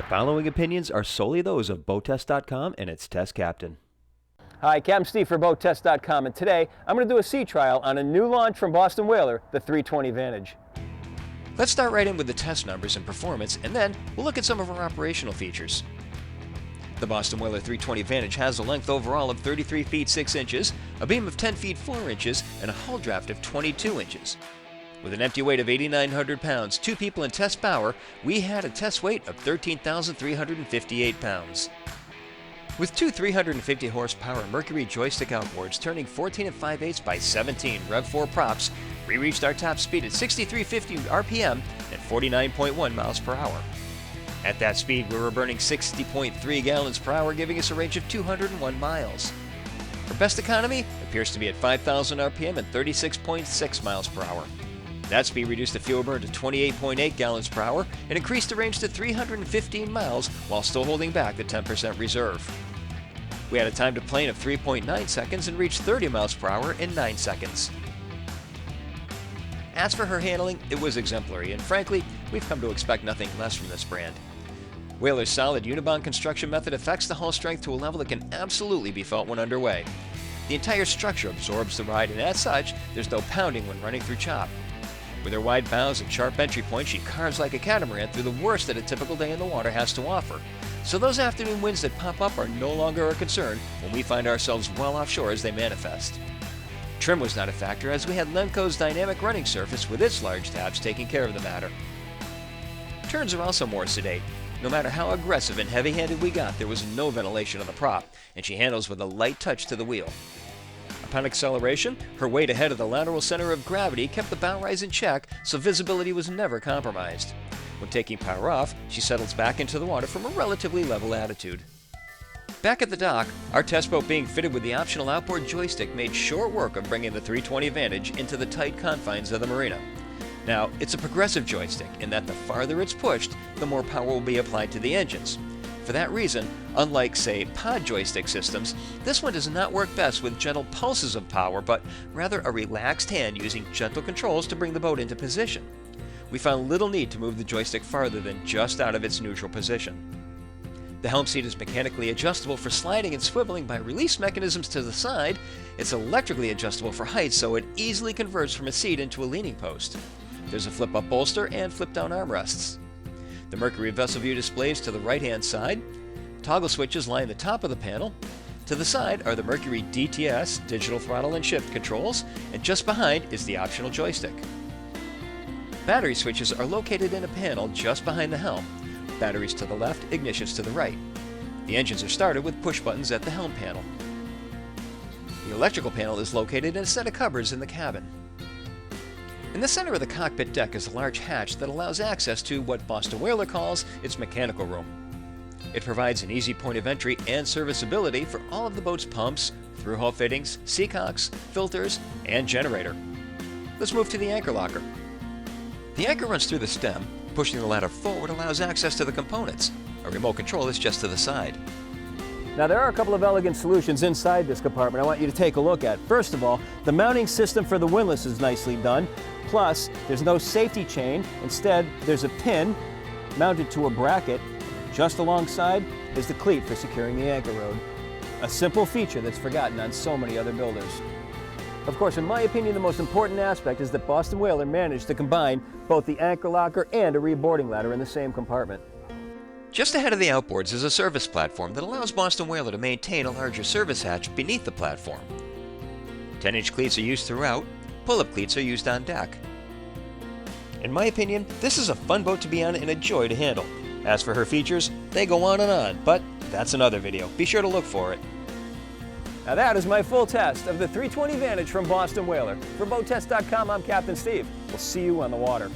The following opinions are solely those of BoatTEST.com and its test captain. Hi, Captain Steve for BoatTEST.com, and today I'm going to do a sea trial on a new launch from Boston Whaler, the 320 Vantage. Let's start right in with the test numbers and performance, and then we'll look at some of our operational features. The Boston Whaler 320 Vantage has a length overall of 33 feet 6 inches, a beam of 10 feet 4 inches, and a hull draft of 22 inches. With an empty weight of 8,900 pounds, 2 people and test power, we had a test weight of 13,358 pounds. With two 350 horsepower Mercury joystick outboards turning 14 5/8 by 17 Rev 4 props, we reached our top speed at 6350 RPM and 49.1 miles per hour. At that speed, we were burning 60.3 gallons per hour, giving us a range of 201 miles. Our best economy appears to be at 5,000 RPM and 36.6 miles per hour. That speed reduced the fuel burn to 28.8 gallons per hour and increased the range to 315 miles while still holding back the 10% reserve. We had a time to plane of 3.9 seconds and reached 30 miles per hour in 9 seconds. As for her handling, it was exemplary, and frankly, we've come to expect nothing less from this brand. Whaler's solid Unibond construction method affects the hull strength to a level that can absolutely be felt when underway. The entire structure absorbs the ride, and as such, there's no pounding when running through chop. With her wide bows and sharp entry point, she carves like a catamaran through the worst that a typical day in the water has to offer. So those afternoon winds that pop up are no longer a concern when we find ourselves well offshore as they manifest. Trim was not a factor, as we had Lemco's dynamic running surface with its large tabs taking care of the matter. Turns are also more sedate. No matter how aggressive and heavy-handed we got, there was no ventilation on the prop, and she handles with a light touch to the wheel. Upon acceleration, her weight ahead of the lateral center of gravity kept the bow rise in check, so visibility was never compromised. When taking power off, she settles back into the water from a relatively level attitude. Back at the dock, our test boat being fitted with the optional outboard joystick made short work of bringing the 320 Vantage into the tight confines of the marina. Now, it's a progressive joystick in that the farther it's pushed, the more power will be applied to the engines. For that reason, unlike, say, pod joystick systems, this one does not work best with gentle pulses of power, but rather a relaxed hand using gentle controls to bring the boat into position. We found little need to move the joystick farther than just out of its neutral position. The helm seat is mechanically adjustable for sliding and swiveling by release mechanisms to the side. It's electrically adjustable for height, so it easily converts from a seat into a leaning post. There's a flip-up bolster and flip-down armrests. The Mercury vessel view displays to the right-hand side. Toggle switches line the top of the panel. To the side are the Mercury DTS, digital throttle and shift controls, and just behind is the optional joystick. Battery switches are located in a panel just behind the helm. Batteries to the left, ignitions to the right. The engines are started with push buttons at the helm panel. The electrical panel is located in a set of cupboards in the cabin. In the center of the cockpit deck is a large hatch that allows access to what Boston Whaler calls its mechanical room. It provides an easy point of entry and serviceability for all of the boat's pumps, through-hull fittings, seacocks, filters, and generator. Let's move to the anchor locker. The anchor runs through the stem. Pushing the ladder forward allows access to the components. A remote control is just to the side. Now, there are a couple of elegant solutions inside this compartment I want you to take a look at. First of all, the mounting system for the windlass is nicely done. Plus, there's no safety chain. Instead, there's a pin mounted to a bracket. Just alongside is the cleat for securing the anchor rod. A simple feature that's forgotten on so many other builders. Of course, in my opinion, the most important aspect is that Boston Whaler managed to combine both the anchor locker and a reboarding ladder in the same compartment. Just ahead of the outboards is a service platform that allows Boston Whaler to maintain a larger service hatch beneath the platform. 10-inch cleats are used throughout. Pull-up cleats are used on deck. In my opinion, this is a fun boat to be on and a joy to handle. As for her features, they go on and on, but that's another video. Be sure to look for it. Now that is my full test of the 320 Vantage from Boston Whaler. For BoatTEST.com, I'm Captain Steve. We'll see you on the water.